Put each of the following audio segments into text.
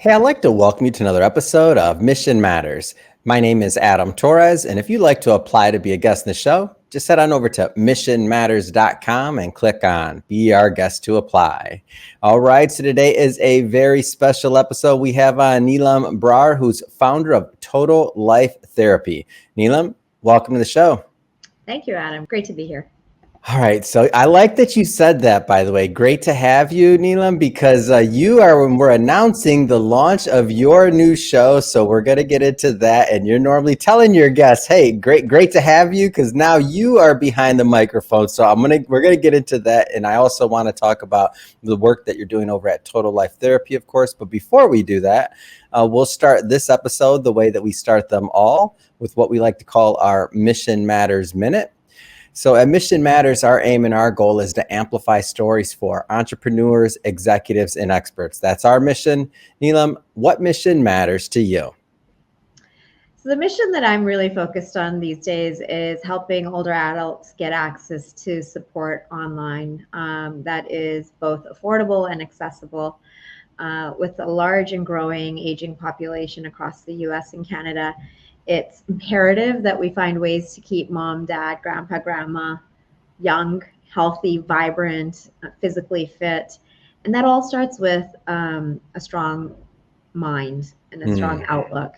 Hey, I'd like to welcome you to another episode of Mission Matters. My name is Adam Torres, and if you'd like to apply to be a guest in the show, just head on over to missionmatters.com and click on Be Our Guest to Apply. All right, so today is a very special episode. We have Neelam Brar, who's founder of Total Life Therapy. Neelam, welcome to the show. Thank you, Adam. Great to be here. All right. So I like that you said that, by the way. Great to have you, Neelam, because you are when we're announcing the launch of your new show. So we're going to get into that. And you're normally telling your guests, hey, great to have you, because now you are behind the microphone. So we're going to get into that. And I also want to talk about the work that you're doing over at Total Life Therapy, of course. But before we do that, we'll start this episode the way that we start them all, with what we like to call our Mission Matters Minute. So at Mission Matters, our aim and our goal is to amplify stories for entrepreneurs, executives, and experts. That's our mission. Neelam, what mission matters to you? So the mission that I'm really focused on these days is helping older adults get access to support online that is both affordable and accessible. With a large and growing aging population across the US and Canada, it's imperative that we find ways to keep mom, dad, grandpa, grandma young, healthy, vibrant, physically fit. And that all starts with a strong mind and a strong outlook.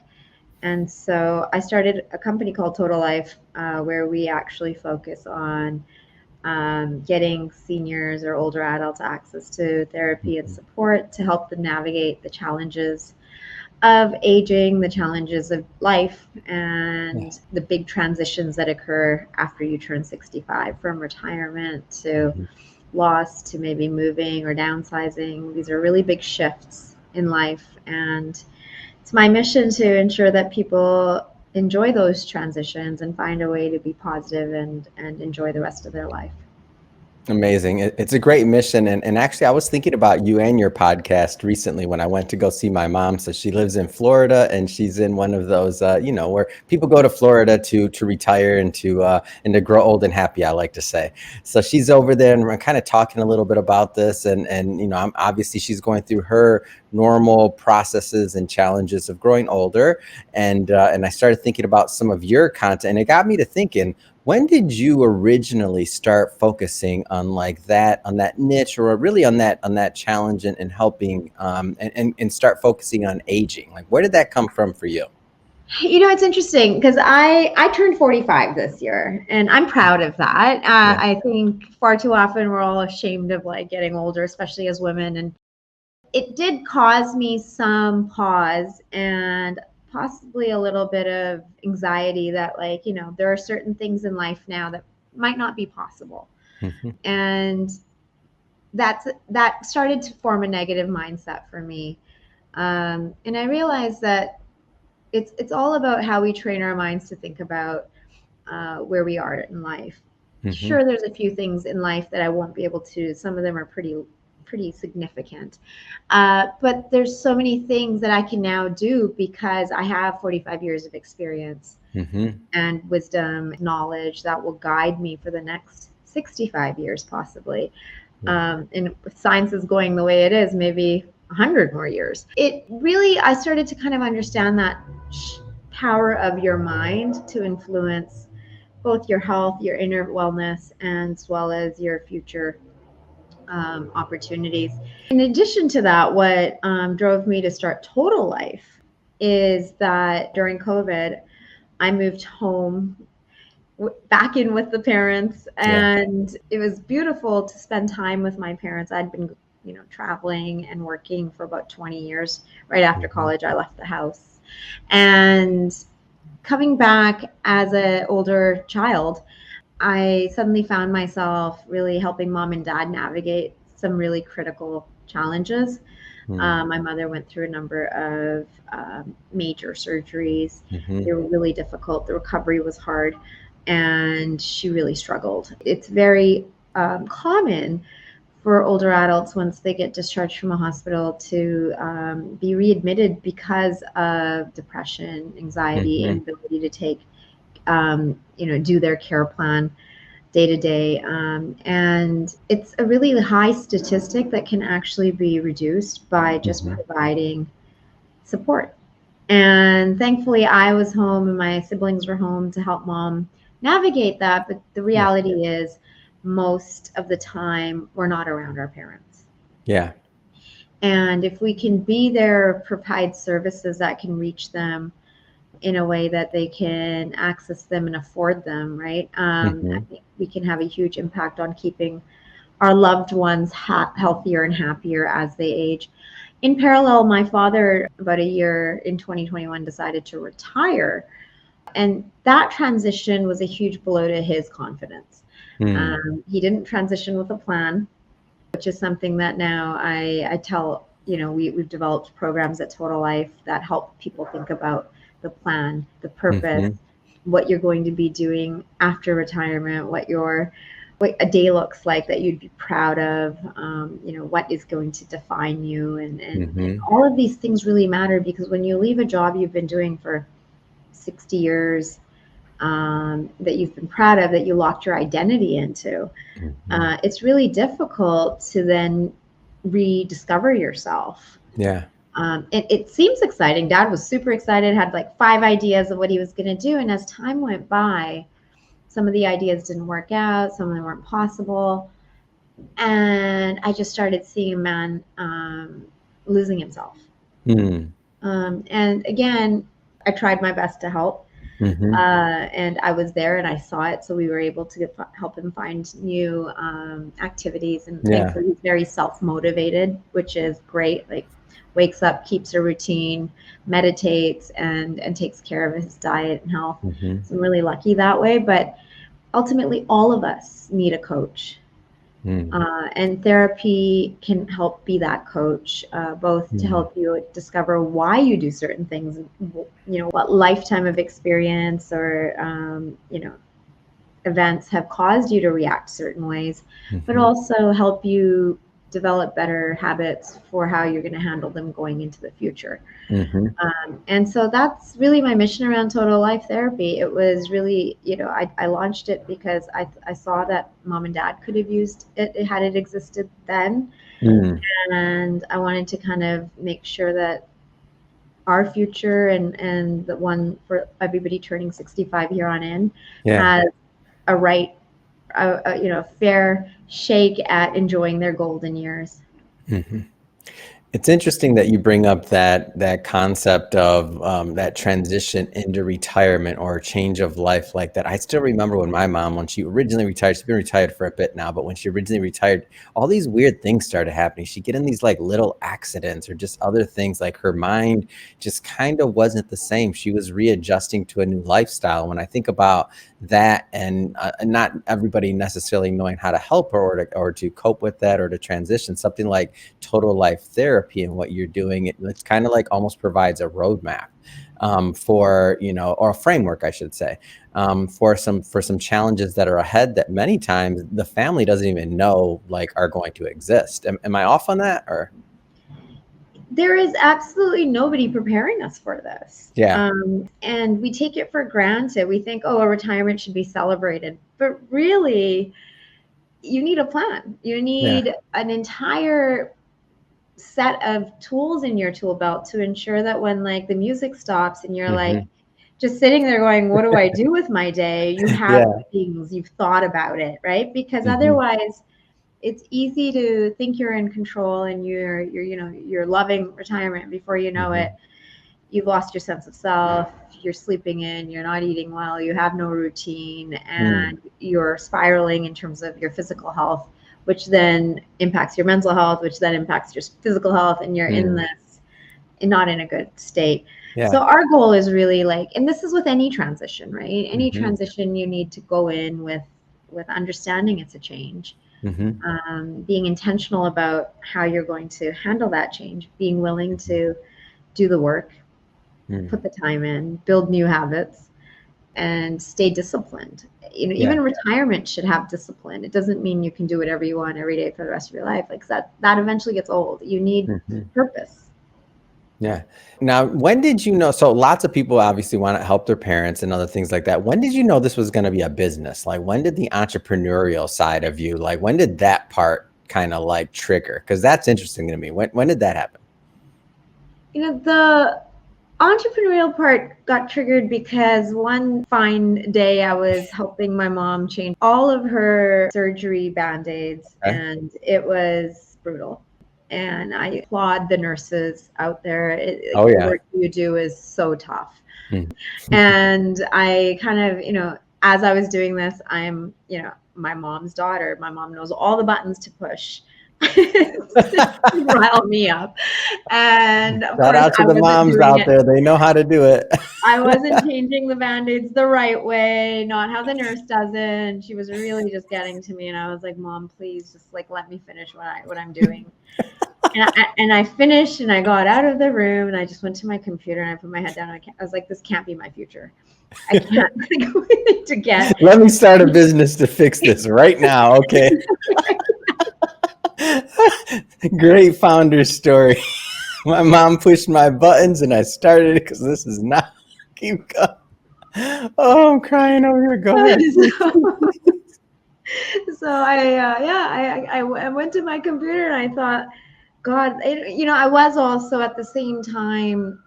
And so I started a company called Total Life, where we actually focus on getting seniors or older adults access to therapy and support to help them navigate the challenges of aging, the challenges of life, and the big transitions that occur after you turn 65, from retirement to loss to maybe moving or downsizing. These are really big shifts in life, and it's my mission to ensure that people enjoy those transitions and find a way to be positive and enjoy the rest of their life. Amazing. It's a great mission. And actually, I was thinking about you and your podcast recently when I went to go see my mom. So she lives in Florida, and she's in one of those, where people go to Florida to retire and to grow old and happy, I like to say. So she's over there, and we're kind of talking a little bit about this. And obviously she's going through her normal processes and challenges of growing older. And I started thinking about some of your content, and it got me to thinking, when did you originally start focusing on that niche, or really on that challenge and helping and start focusing on aging? Like, where did that come from for you? It's interesting because I turned 45 this year, and I'm proud of that. Yeah. I think far too often we're all ashamed of getting older, especially as women. And it did cause me some pause and possibly a little bit of anxiety that there are certain things in life now that might not be possible. And that started to form a negative mindset for me. And I realized that it's all about how we train our minds to think about where we are in life. Sure, there's a few things in life that I won't be able to. Some of them are pretty significant. But there's so many things that I can now do because I have 45 years of experience and wisdom, knowledge that will guide me for the next 65 years, possibly. And with science is going the way it is, maybe 100 more years. I started to kind of understand that power of your mind to influence both your health, your inner wellness, as well as your future opportunities. In addition to that, what drove me to start Total Life is that during COVID, I moved home back in with the parents, and it was beautiful to spend time with my parents. I'd been traveling and working for about 20 years. Right after college, I left the house, and coming back as an older child, I suddenly found myself really helping mom and dad navigate some really critical challenges. My mother went through a number of major surgeries. They were really difficult. The recovery was hard, and she really struggled. It's very common for older adults, once they get discharged from a hospital, to be readmitted because of depression, anxiety, inability to take do their care plan day to day. And it's a really high statistic that can actually be reduced by just providing support. And thankfully, I was home and my siblings were home to help mom navigate that. But the Yeah. reality is, most of the time, we're not around our parents. Yeah. And if we can be there, provide services that can reach them in a way that they can access them and afford them, right? I Hmm. think we can have a huge impact on keeping our loved ones healthier and happier as they age. In parallel, my father, about a year in 2021, decided to retire. And that transition was a huge blow to his confidence. Mm. He didn't transition with a plan, which is something that now I tell, we've developed programs at Total Life that help people think about the plan, the purpose, Hmm. what you're going to be doing after retirement, what a day looks like that you'd be proud of, what is going to define you. And Hmm. all of these things really matter, because when you leave a job you've been doing for 60 years, that you've been proud of, that you locked your identity into, Hmm. it's really difficult to then rediscover yourself. Yeah. It seems exciting. Dad was super excited, had like 5 ideas of what he was going to do. And as time went by, some of the ideas didn't work out, some of them weren't possible. And I just started seeing a man losing himself. Mm. And again, I tried my best to help. Hmm. And I was there and I saw it. So we were able to help him find new activities. And Yeah. thankfully, he's very self motivated, which is great. Like, wakes up, keeps a routine, meditates, and takes care of his diet and health. Hmm. So I'm really lucky that way. But ultimately, all of us need a coach. Mm. And therapy can help be that coach, both to Mm. help you discover why you do certain things, what lifetime of experience or, events have caused you to react certain ways, but Hmm. also help you develop better habits for how you're going to handle them going into the future. Hmm. And so that's really my mission around Total Life Therapy. It was really, I launched it because I saw that mom and dad could have used it had it existed then. Mm. And I wanted to kind of make sure that our future and the one for everybody turning 65 here on in Yeah. has a right, fair shake at enjoying their golden years. Hmm. It's interesting that you bring up that concept of that transition into retirement or a change of life like that. I still remember when she originally retired, she's been retired for a bit now, but when she originally retired, all these weird things started happening. She'd get in these like little accidents or just other things, like her mind just kind of wasn't the same. She was readjusting to a new lifestyle. When I think about that, and not everybody necessarily knowing how to help her or to cope with that or to transition, something like Total Life Therapy and what you're doing, it's kind of like almost provides a roadmap for, or a framework, I should say, for some challenges that are ahead that many times the family doesn't even know like are going to exist. Am I off on that, or? There is absolutely nobody preparing us for this. Yeah. And we take it for granted. We think, oh, a retirement should be celebrated. But really, you need a plan. You Yeah. need an entire set of tools in your tool belt to ensure that when like the music stops and you're like Hmm. just sitting there going, what do I do with my day? You have Yeah. things, you've thought about it, right? Because Hmm. otherwise it's easy to think you're in control and you're loving retirement. Before you know Hmm. it, you've lost your sense of self, you're sleeping in, you're not eating well, you have no routine, Mm. and you're spiraling in terms of your physical health, which then impacts your mental health, which then impacts your physical health, and you're in Mm. this not in a good state. So Yeah. our goal is really like, and this is with any transition, right? Any Hmm. transition, you need to go in with understanding it's a change, Hmm. being intentional about how you're going to handle that change, being willing to do the work, Mm. put the time in, build new habits, and stay disciplined. Yeah. Even retirement should have discipline. It doesn't mean you can do whatever you want every day for the rest of your life. Like that eventually gets old. You need Hmm. purpose. Yeah. Now, when did you know? So lots of people obviously want to help their parents and other things like that. When did you know this was going to be a business? Like, when did the entrepreneurial side of you, like, when did that part kind of like trigger? Because that's interesting to me. When did that happen? The entrepreneurial part got triggered because one fine day I was helping my mom change all of her surgery band-aids, Okay. and it was brutal. And I applaud the nurses out there. Oh The yeah. work you do is so tough. Hmm. And I kind of, as I was doing this, I'm, my mom's daughter. My mom knows all the buttons to push to rile me up. And of Shout course, out to I the wasn't moms doing out it. there. They know how to do it. I wasn't changing the band-aids the right way, not how the nurse does it. She was really just getting to me, and I was like, "Mom, please, just like let me finish what I'm doing." And I finished, and I got out of the room, and I just went to my computer, and I put my head down. And I was like, "This can't be my future. I can't to get." Let me start a business to fix this right now. Okay. Great founder story. My mom pushed my buttons and I started it because this is not keep going. Oh, I'm crying over here. Go ahead. So I went to my computer and I thought, God, I was also at the same time,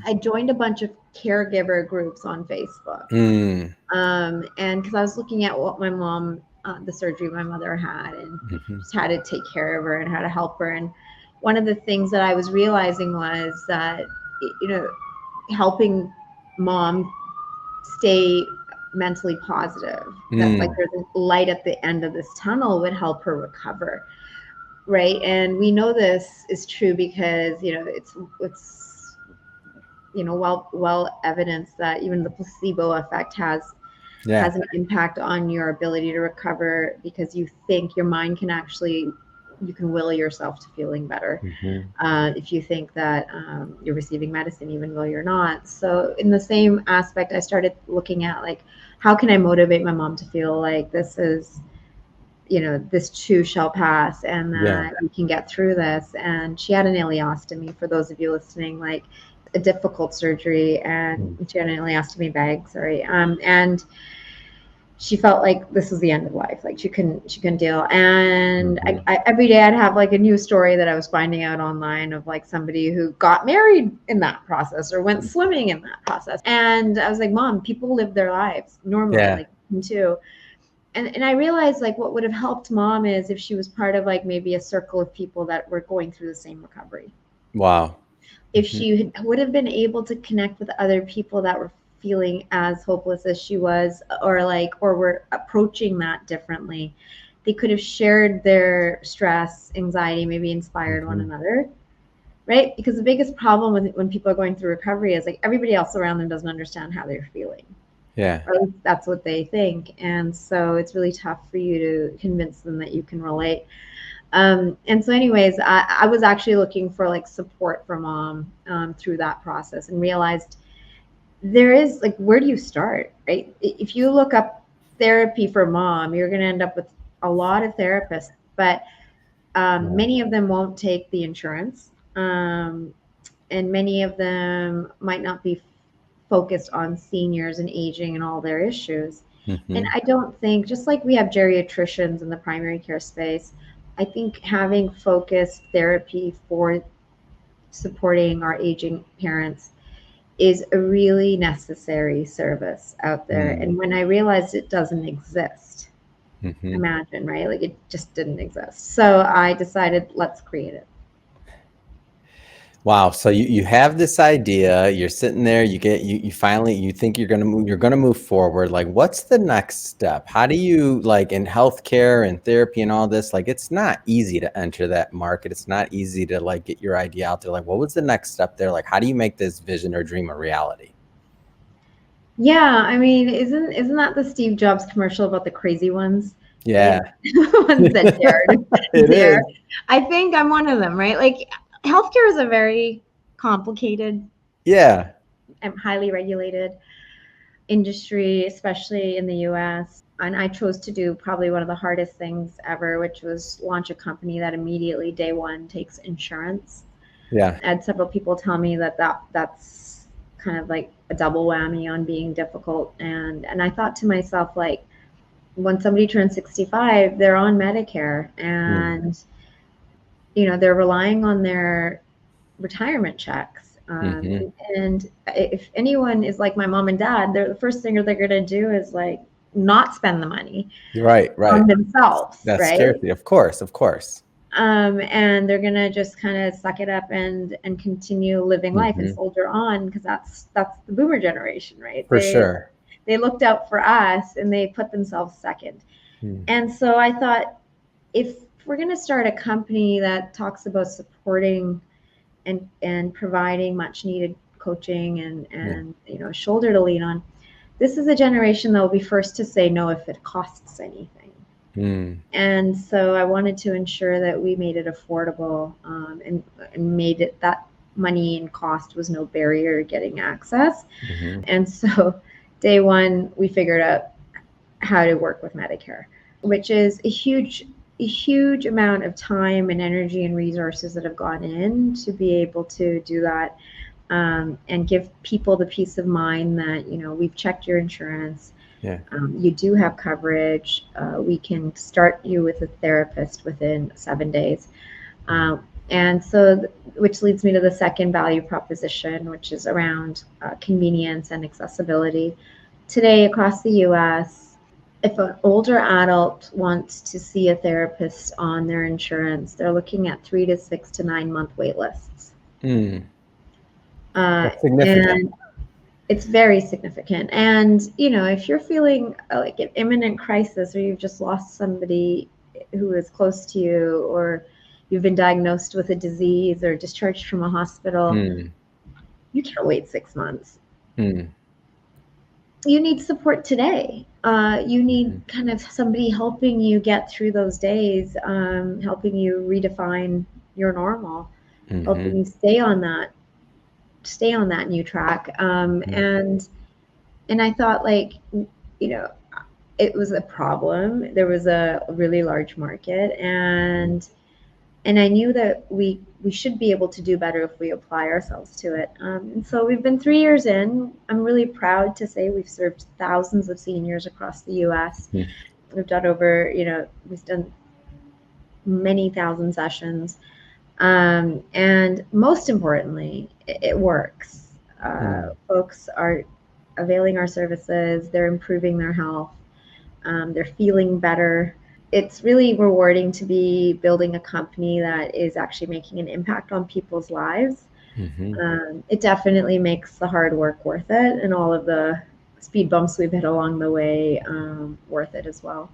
I joined a bunch of caregiver groups on Facebook. Mm. And because I was looking at what my mom, the surgery my mother had, and Mm-hmm. just how to take care of her and how to help her. And one of the things that I was realizing was that, helping mom stay mentally positive, that like Mm. there's a light at the end of this tunnel would help her recover, right? And we know this is true because it's well evidenced that even the placebo effect Yeah. has an impact on your ability to recover, because you think your mind can actually, you can will yourself to feeling better, Mm-hmm. if you think that you're receiving medicine even though you're not. So in the same aspect, I started looking at like, how can I motivate my mom to feel like this too shall pass, and Yeah. that we can get through this. And she had an ileostomy, for those of you listening, like a difficult surgery, and Mm. she had an ileostomy bag, sorry. And she felt like this was the end of life. Like she couldn't deal. And Mm-hmm. every day I'd have like a new story that I was finding out online of like somebody who got married in that process or went swimming in that process. And I was like, Mom, people live their lives normally, Yeah. like you too. And I realized like what would have helped mom is if she was part of like maybe a circle of people that were going through the same recovery. Wow. If Mm-hmm. she would have been able to connect with other people that were feeling as hopeless as she was, or were approaching that differently, they could have shared their stress, anxiety, maybe inspired one Mm-hmm. another, right? Because the biggest problem when people are going through recovery is like everybody else around them doesn't understand how they're feeling, Yeah. or at least that's what they think. And so it's really tough for you to convince them that you can relate. And so anyways, I was actually looking for like support from mom, through that process, and realized there is like, where do you start, right? If you look up therapy for mom, you're going to end up with a lot of therapists, but Yeah. many of them won't take the insurance, and many of them might not be focused on seniors and aging and all their issues. And Mm-hmm. I don't think, just like we have geriatricians in the primary care space, I think having focused therapy for supporting our aging parents is a really necessary service out there. Mm. And when I realized it doesn't exist, Mm-hmm. imagine, right? Like it just didn't exist. So I decided, let's create it. Wow. So you have this idea, you're sitting there, you finally you think you're gonna move forward. Like, what's the next step? How do you, like, in healthcare and therapy and all this, like it's not easy to enter that market. It's not easy to like get your idea out there. Like, what was the next step there? Like, how do you make this vision or dream a reality? Yeah, I mean, isn't that the Steve Jobs commercial about the crazy ones, right? Yeah. The ones that dared It dare. is. I think I'm one of them, right? Like healthcare is a very complicated Yeah. and highly regulated industry, especially in the US. And I chose to do probably one of the hardest things ever, which was launch a company that immediately day one takes insurance. Yeah. I had several people tell me that's kind of like a double whammy on being difficult. And I thought to myself, like, when somebody turns 65, they're on Medicare, Mm. and they're relying on their retirement checks. Mm-hmm. And if anyone is like my mom and dad, the first thing they're going to do is like not spend the money Right, right. on themselves, That's right? scarcity. Of course, of course. And they're gonna just kind of suck it up and continue living life and Mm-hmm. soldier on, because that's the boomer generation, right? For sure. They looked out for us and they put themselves second. Mm. And so I thought, if we're going to start a company that talks about supporting and providing much needed coaching Yeah. and shoulder to lean on, this is a generation that will be first to say no if it costs anything. Mm. And so I wanted to ensure that we made it affordable, and made it that money and cost was no barrier to getting access. Mm-hmm. And so day one, we figured out how to work with Medicare, which is a huge amount of time and energy and resources that have gone in to be able to do that, and give people the peace of mind that, we've checked your insurance. Yeah. You do have coverage. We can start you with a therapist within 7 days. And so, which leads me to the second value proposition, which is around convenience and accessibility. Today, across the US, if an older adult wants to see a therapist on their insurance, they're looking at 3 to 6 to 9 month wait lists. Mm. Uh, That's significant. and it's very significant. And, if you're feeling like an imminent crisis, or you've just lost somebody who is close to you, or you've been diagnosed with a disease or discharged from a hospital, Mm. you can't wait 6 months. Mm. You need support today. You need Mm-hmm. kind of somebody helping you get through those days, helping you redefine your normal, Mm-hmm. helping you stay on that new track. And I thought, like, you know, it was a problem. There was a really large market, and I knew that we should be able to do better if we apply ourselves to it. And so we've been 3 years in. I'm really proud to say we've served thousands of seniors across the U.S. Mm. We've done many thousand sessions, and most importantly, it works. Mm. Folks are availing our services. They're improving their health. They're feeling better. It's really rewarding to be building a company that is actually making an impact on people's lives. Mm-hmm. It definitely makes the hard work worth it, and all of the speed bumps we've hit along the way worth it as well.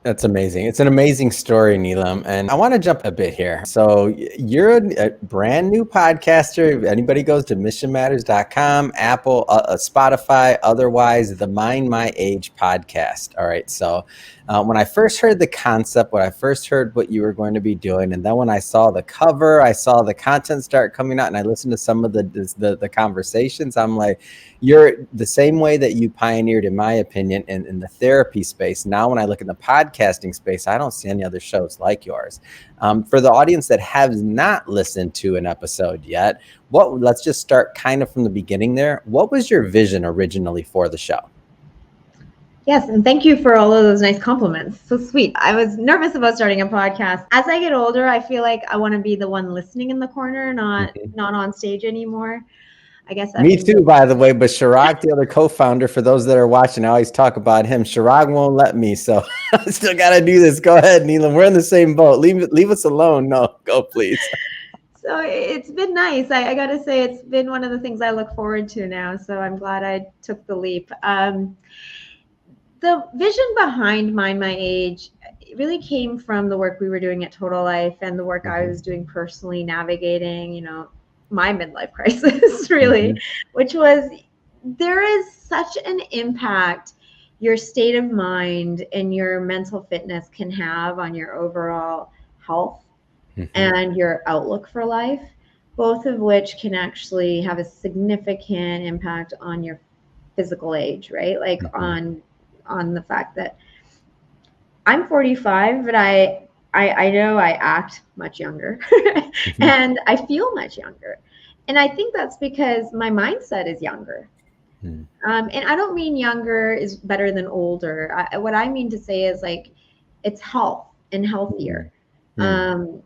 That's amazing. It's an amazing story, Neelam. And I want to jump a bit here. So you're a brand new podcaster. If anybody goes to missionmatters.com, Apple, Spotify, otherwise, the Mind My Age podcast. All right. So when I first heard the concept, when I first heard what you were going to be doing, and then when I saw the cover, I saw the content start coming out, and I listened to some of the conversations, I'm like, you're the same way that you pioneered, in my opinion, in the therapy space. Now, when I look in the podcasting space, I don't see any other shows like yours. For the audience that has not listened to an episode yet, let's just start kind of from the beginning there. What was your vision originally for the show? Yes, and thank you for all of those nice compliments. So sweet. I was nervous about starting a podcast. As I get older, I feel like I want to be the one listening in the corner, not on stage anymore. I guess that Me means too, by the way. But Chirag, the other co-founder, for those that are watching, I always talk about him. Chirag won't let me, so I still got to do this. Go ahead, Neelam. We're in the same boat. Leave us alone. No, go please. So it's been nice. I got to say, it's been one of the things I look forward to now. So I'm glad I took the leap. The vision behind Mind My Age really came from the work we were doing at Total Life and the work I was doing personally, navigating, my midlife crisis, really, which was, there is such an impact your state of mind and your mental fitness can have on your overall health and your outlook for life, both of which can actually have a significant impact on your physical age, right? Like on the fact that I'm 45, but I know I act much younger and I feel much younger. And I think that's because my mindset is younger. And I don't mean younger is better than older. What I mean to say is, like, it's health and healthier, to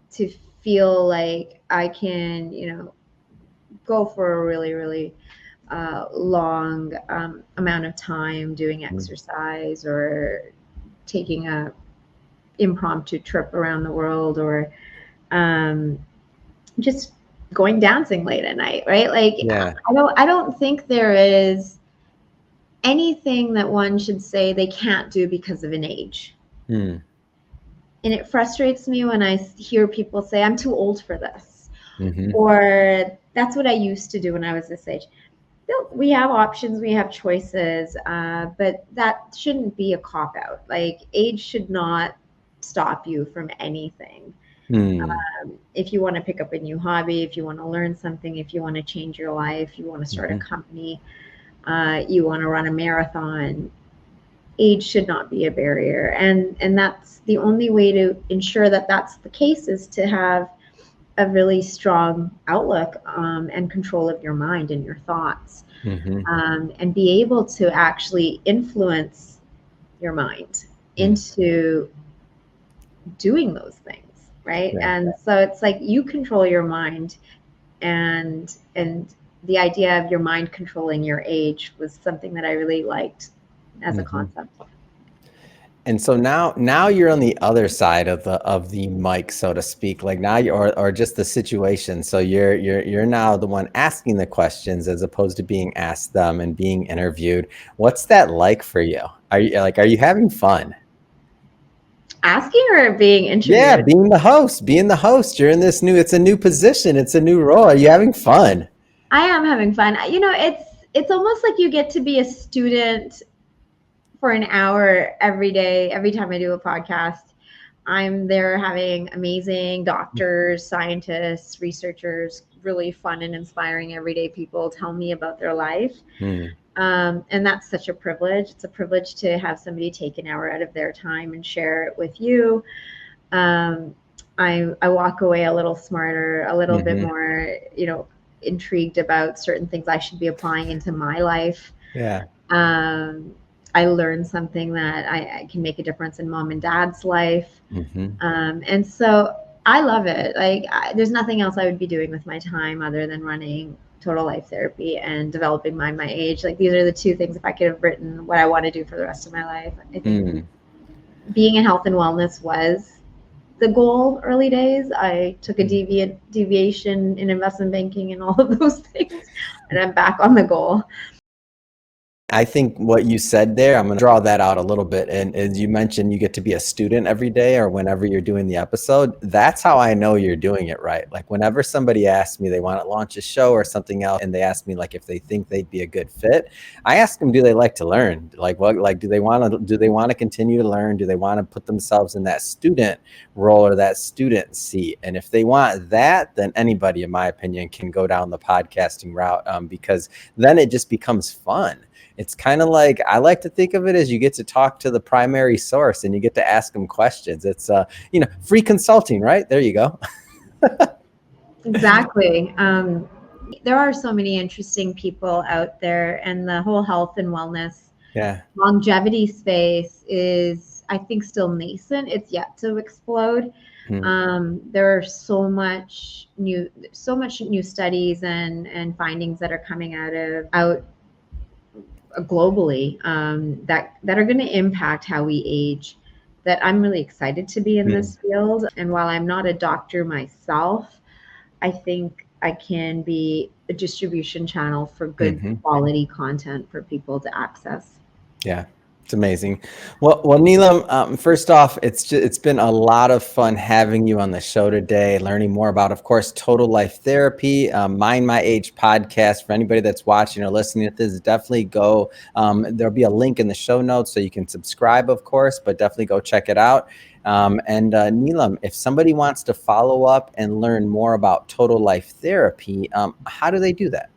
feel like I can, go for a really, really long amount of time doing exercise or taking a impromptu trip around the world, or just going dancing late at night, right? Like, Yeah. I don't think there is anything that one should say they can't do because of an age. Mm. And it frustrates me when I hear people say, I'm too old for this. Mm-hmm. Or that's what I used to do when I was this age. We have options, we have choices, but that shouldn't be a cop out. Like, age should not stop you from anything. Mm. If you want to pick up a new hobby, if you want to learn something, if you want to change your life, you want to start a company, you want to run a marathon, age should not be a barrier. And that's the only way to ensure that that's the case, is to have a really strong outlook and control of your mind and your thoughts, Mm-hmm. and be able to actually influence your mind into doing those things, right? Yeah. And so it's like you control your mind, and the idea of your mind controlling your age was something that I really liked as a concept. And so now you're on the other side of the mic, so to speak. Like now you or just the situation. So you're now the one asking the questions as opposed to being asked them and being interviewed. What's that like for you? Are you having fun? Asking or being Yeah, interviewed? being the host, You're in this it's a new position. It's a new role. Are you having fun? I am having fun. It's almost like you get to be a student for an hour every day, every time I do a podcast. I'm there having amazing doctors, scientists, researchers, really fun and inspiring everyday people tell me about their life. And that's such a privilege. It's a privilege to have somebody take an hour out of their time and share it with you. I walk away a little smarter, a little bit more, intrigued about certain things I should be applying into my life. Yeah. I learned something that I can make a difference in mom and dad's life. And so I love it. Like, there's nothing else I would be doing with my time other than running Total Life Therapy and developing Mind My Age. Like, these are the two things, if I could have written what I want to do for the rest of my life, I think being in health and wellness was the goal early days. I took a deviation in investment banking and all of those things, and I'm back on the goal. I think what you said there, I'm going to draw that out a little bit. And as you mentioned, you get to be a student every day or whenever you're doing the episode. That's how I know you're doing it right. Like whenever somebody asks me they want to launch a show or something else, and they ask me like if they think they'd be a good fit, I ask them, do they like to learn? Like what? Like do they want to continue to learn? Do they want to put themselves in that student role or that student seat? And if they want that, then anybody, in my opinion, can go down the podcasting route, because then it just becomes fun. It's kind of like, I like to think of it as you get to talk to the primary source and you get to ask them questions. It's, free consulting, right? There you go. Exactly. There are so many interesting people out there, and the whole health and wellness longevity space is, I think, still nascent. It's yet to explode. There are so much new studies and findings that are coming out globally, that are going to impact how we age, that I'm really excited to be in this field. And while I'm not a doctor myself, I think I can be a distribution channel for good quality content for people to access. Yeah. It's amazing. Well, Neelam, first off, it's been a lot of fun having you on the show today, learning more about, of course, Total Life Therapy, Mind My Age podcast. For anybody that's watching or listening to this, definitely go. There'll be a link in the show notes so you can subscribe, of course, but definitely go check it out. And Neelam, if somebody wants to follow up and learn more about Total Life Therapy, how do they do that?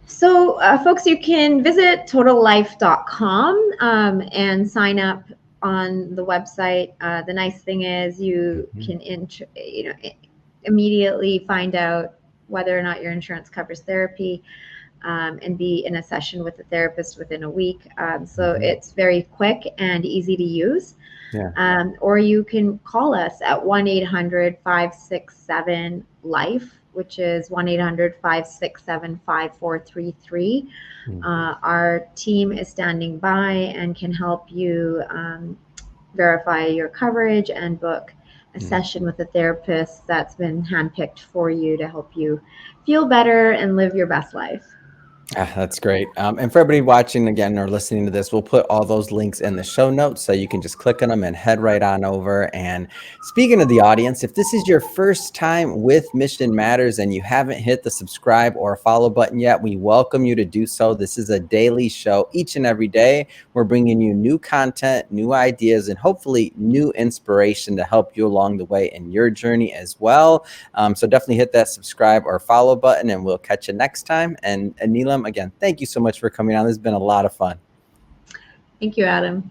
So, folks, you can visit totallife.com and sign up on the website. The nice thing is you can immediately find out whether or not your insurance covers therapy, and be in a session with a therapist within a week. So it's very quick and easy to use. Yeah. Or you can call us at 1-800-567-LIFE, which is 1-800-567-5433. Our team is standing by and can help you verify your coverage and book a session with a therapist that's been handpicked for you to help you feel better and live your best life. That's great. And for everybody watching again or listening to this, we'll put all those links in the show notes so you can just click on them and head right on over. And speaking of the audience, if this is your first time with Mission Matters and you haven't hit the subscribe or follow button yet, we welcome you to do so. This is a daily show. Each and every day, we're bringing you new content, new ideas, and hopefully new inspiration to help you along the way in your journey as well. So definitely hit that subscribe or follow button, and we'll catch you next time. And Neelam, again, thank you so much for coming on. This has been a lot of fun. Thank you, Adam.